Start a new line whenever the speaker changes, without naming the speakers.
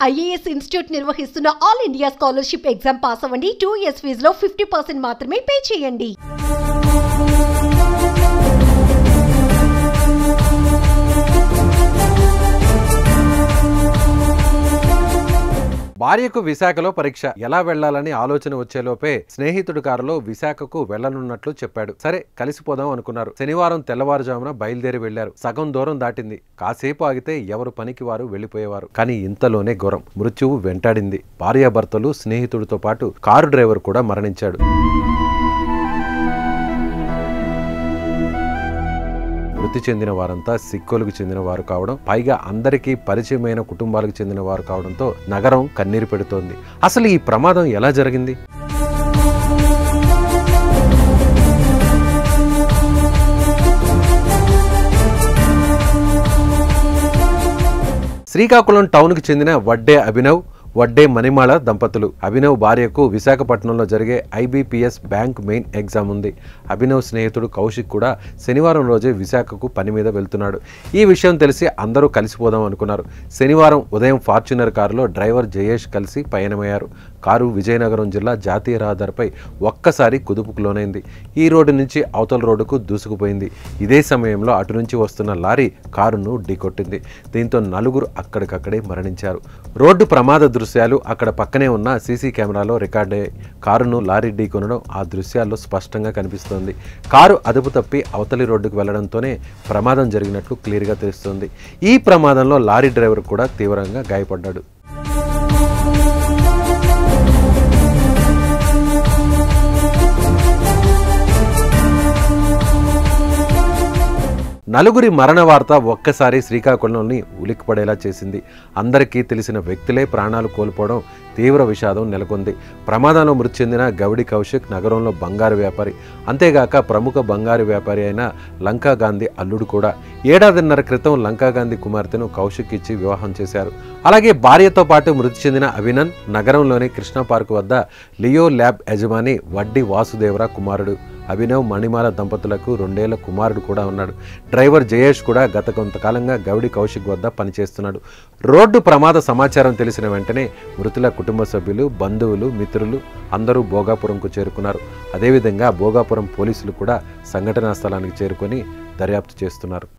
IAS institute నిర్వహిస్తున్న all India scholarship exam pass అవ్వండి. 2 years ఫీజులో 50% మాత్రమే పే చేయండి.
భార్యకు విశాఖలో పరీక్ష ఎలా వెళ్లాలని ఆలోచన వచ్చేలోపే స్నేహితుడి కారులో విశాఖకు వెళ్లనున్నట్లు చెప్పాడు. సరే కలిసిపోదాం అనుకున్నారు. శనివారం తెల్లవారుజామున బయలుదేరి వెళ్లారు. సగం దూరం దాటింది. కాసేపు ఆగితే ఎవరు పనికి వారు వెళ్లిపోయేవారు. కానీ ఇంతలోనే ఘోరం, మృత్యువు వెంటాడింది. భార్యాభర్తలు, స్నేహితుడితో పాటు కారు డ్రైవర్ కూడా మరణించాడు. మృతి చెందిన వారంతా సిక్కులకు చెందిన వారు కావడం, పైగా అందరికీ పరిచయమైన కుటుంబాలకు చెందిన వారు కావడంతో నగరం కన్నీరు పెడుతోంది. అసలు ఈ ప్రమాదం ఎలా జరిగింది? శ్రీకాకుళం టౌన్కు చెందిన వడ్డే అభినవ్, వడ్డే మణిమాల దంపతులు. అభినవ్ భార్యకు విశాఖపట్నంలో జరిగే IBPS బ్యాంక్ మెయిన్ ఎగ్జామ్ ఉంది. అభినవ్ స్నేహితుడు కౌశిక్ కూడా శనివారం రోజే విశాఖకు పని మీద వెళ్తున్నాడు. ఈ విషయం తెలిసి అందరూ కలిసిపోదాం అనుకున్నారు. శనివారం ఉదయం ఫార్చునర్ కారులో డ్రైవర్ జయేష్ కలిసి పయనమయ్యారు. కారు విజయనగరం జిల్లా జాతీయ రహదారిపై ఒక్కసారి కుదుపుకు లోనైంది. ఈ రోడ్డు నుంచి అవతల రోడ్డుకు దూసుకుపోయింది. ఇదే సమయంలో అటు నుంచి వస్తున్న లారీ కారును ఢీకొట్టింది. దీంతో నలుగురు అక్కడికక్కడే మరణించారు. రోడ్డు ప్రమాద దృశ్యాలు అక్కడ పక్కనే ఉన్న సీసీ కెమెరాలో రికార్డయ్యాయి. కారును లారీ ఢీకొనడం ఆ దృశ్యాల్లో స్పష్టంగా కనిపిస్తోంది. కారు అదుపు తప్పి అవతలి రోడ్డుకు వెళ్లడంతోనే ప్రమాదం జరిగినట్లు క్లియర్గా తెలుస్తోంది. ఈ ప్రమాదంలో లారీ డ్రైవర్ కూడా తీవ్రంగా గాయపడ్డాడు. నలుగురి మరణ వార్త ఒక్కసారి శ్రీకాకుళంలోని ఉలిక్కిపడేలా చేసింది. అందరికీ తెలిసిన వ్యక్తులే ప్రాణాలు కోల్పోవడం తీవ్ర విషాదం నెలకొంది. ప్రమాదంలో మృతి చెందిన గౌడి కౌశిక్ నగరంలో బంగారు వ్యాపారి. అంతేగాక ప్రముఖ బంగారు వ్యాపారి అయిన లంకా గాంధీ అల్లుడు కూడా. 1.5 ఏళ్ల క్రితం లంకా గాంధీ కుమార్తెను కౌశిక్ ఇచ్చి వివాహం చేశారు. అలాగే భార్యతో పాటు మృతి చెందిన అభినన్ నగరంలోని కృష్ణ పార్క్ వద్ద లియో ల్యాబ్ యజమాని వడ్డి వాసుదేవరా కుమారుడు. అభినవ్ మణిమాల దంపతులకు 2 ఏళ్ల కుమారుడు కూడా ఉన్నాడు. డ్రైవర్ జయేష్ కూడా గత కొంతకాలంగా గౌడి కౌశిక్ వద్ద పనిచేస్తున్నాడు. రోడ్డు ప్రమాద సమాచారం తెలిసిన వెంటనే మృతుల కుటుంబ సభ్యులు, బంధువులు, మిత్రులు అందరూ భోగాపురంకు చేరుకున్నారు. అదేవిధంగా భోగాపురం పోలీసులు కూడా సంఘటనా స్థలానికి చేరుకొని దర్యాప్తు చేస్తున్నారు.